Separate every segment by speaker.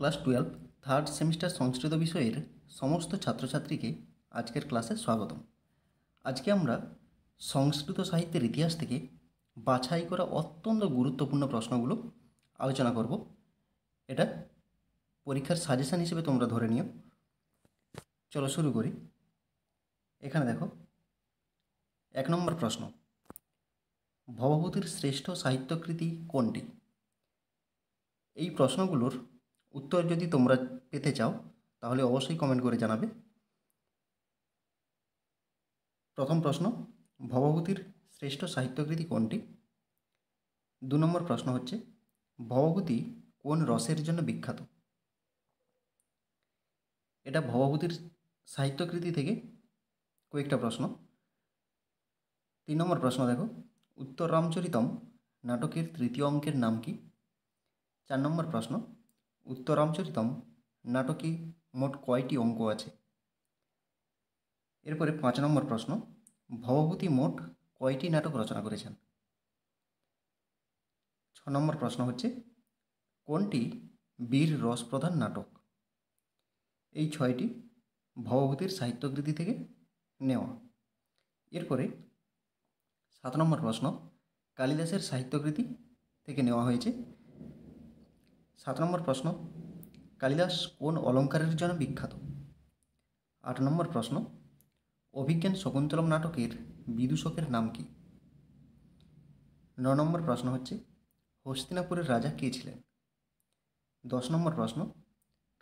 Speaker 1: Class 12 third semester সংস্কৃত বিষয়ের সমস্ত ছাত্রছাত্রীকে আজকের ক্লাসে স্বাগতম। আজকে আমরা সংস্কৃত সাহিত্যের ইতিহাস থেকে বাছাই করা অত্যন্ত গুরুত্বপূর্ণ প্রশ্নগুলো আলোচনা করব। এটা পরীক্ষার সাজেশন হিসেবে তোমরা ধরে নিও। চলো শুরু করি। এখানে দেখো 1 নম্বর প্রশ্ন, ভবভূতির শ্রেষ্ঠ সাহিত্যকৃতি কোনটি? এই প্রশ্নগুলোর উত্তর যদি তোমরা পেতে চাও তাহলে অবশ্যই কমেন্ট করে জানাবে। প্রথম প্রশ্ন, ভবভূতির শ্রেষ্ঠ সাহিত্যকৃতি কোনটি? 2 নম্বর প্রশ্ন হচ্ছে, ভবভূতি কোন রসের জন্য বিখ্যাত? এটা ভবভূতির সাহিত্যকৃতি থেকে কয়েকটা প্রশ্ন। 3 নম্বর প্রশ্ন দেখো, উত্তর রামচরিতম নাটকের তৃতীয় অঙ্কের নাম কি? 4 নম্বর প্রশ্ন, উত্তর রামচরিতম নাটকে মোট কয়টি অঙ্ক আছে? এরপরে 5 নম্বর প্রশ্ন, ভবভূতি মোট কয়টি নাটক রচনা করেছেন? 6 নম্বর প্রশ্ন হচ্ছে, কোনটি বীর রসপ্রধান নাটক? এই 6টি ভবভূতির সাহিত্যকৃতি থেকে নেওয়া। এরপরে 7 নম্বর প্রশ্ন, কালিদাসের সাহিত্যকৃতি থেকে নেওয়া হয়েছে। 7 নম্বর প্রশ্ন, কালিদাস কোন অলঙ্কারের জন্য বিখ্যাত? 8 নম্বর প্রশ্ন, অভিজ্ঞান শকুন্তলম নাটকের বিদূষকের নাম কি? 9 নম্বর প্রশ্ন হচ্ছে, হস্তিনাপুরের রাজা কে ছিলেন? 10 নম্বর প্রশ্ন,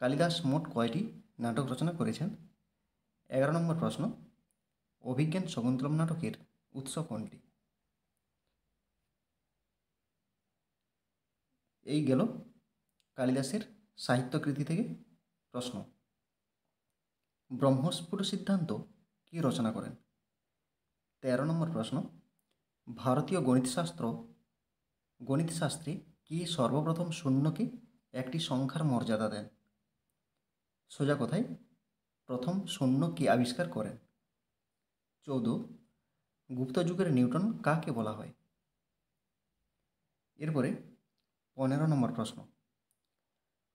Speaker 1: কালিদাস মোট কয়টি নাটক রচনা করেছেন? 11 নম্বর প্রশ্ন, অভিজ্ঞান শকুন্তলম নাটকের উৎস কোনটি? এই গেল কালিদাসের সাহিত্যকৃতি থেকে প্রশ্ন। ব্রহ্মস্ফুট সিদ্ধান্ত কি রচনা করেন? 13 নম্বর প্রশ্ন, ভারতীয় গণিতশাস্ত্রে কি সর্বপ্রথম শূন্যকে একটি সংখ্যার মর্যাদা দেন? সোজা কথায় প্রথম শূন্য কে আবিষ্কার করেন? 14, গুপ্ত যুগের নিউটন কাকে বলা হয়? এরপরে 15 নম্বর প্রশ্ন,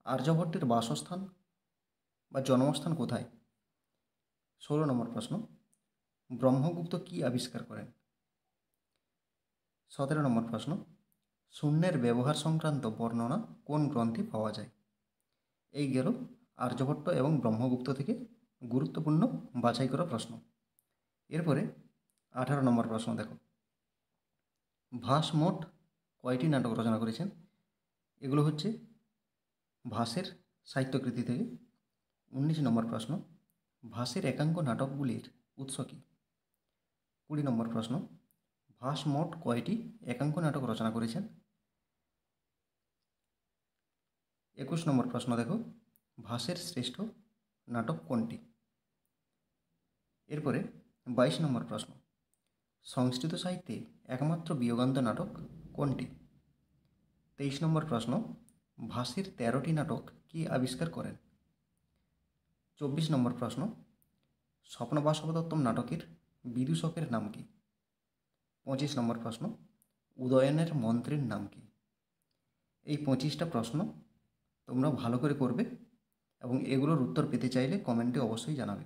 Speaker 1: আর্যভট্টের বাসস্থান বা জন্মস্থান কোথায়? 16 নম্বর প্রশ্ন, ব্রহ্মগুপ্ত কি আবিষ্কার করেন? 17 নম্বর প্রশ্ন, শূন্যের ব্যবহার সংক্রান্ত বর্ণনা কোন গ্রন্থে পাওয়া যায়? এই গেল আর্যভট্ট এবং ব্রহ্মগুপ্ত থেকে গুরুত্বপূর্ণ বাছাই করা প্রশ্ন। এরপরে 18 নম্বর প্রশ্ন দেখো, ভাস মোট কয়টি নাটক রচনা করেছেন? এগুলো হচ্ছে ভাসের সাহিত্যকৃতি থেকে। 19 নম্বর প্রশ্ন, ভাসের একাঙ্ক নাটকগুলির উৎস কী? 20 নম্বর প্রশ্ন, ভাস মোট কয়টি একাঙ্ক নাটক রচনা করেছেন? 21 নম্বর প্রশ্ন দেখো, ভাসের শ্রেষ্ঠ নাটক কোনটি? এরপরে 22 নম্বর প্রশ্ন, সংস্কৃত সাহিত্যে একমাত্র বিয়োগান্ত নাটক কোনটি? 23 নম্বর প্রশ্ন, ভাসের 13টি নাটক কি আবিষ্কার করেন? 24 নম্বর প্রশ্ন, স্বপ্নবাসবদত্তম নাটকের বিদূষকের নাম কি? 25 নম্বর প্রশ্ন, উদয়নের মন্ত্রের নাম কি? এই 25টা প্রশ্ন তোমরা ভালো করে করবে এবং এগুলোর উত্তর পেতে চাইলে কমেন্টে অবশ্যই জানাবে।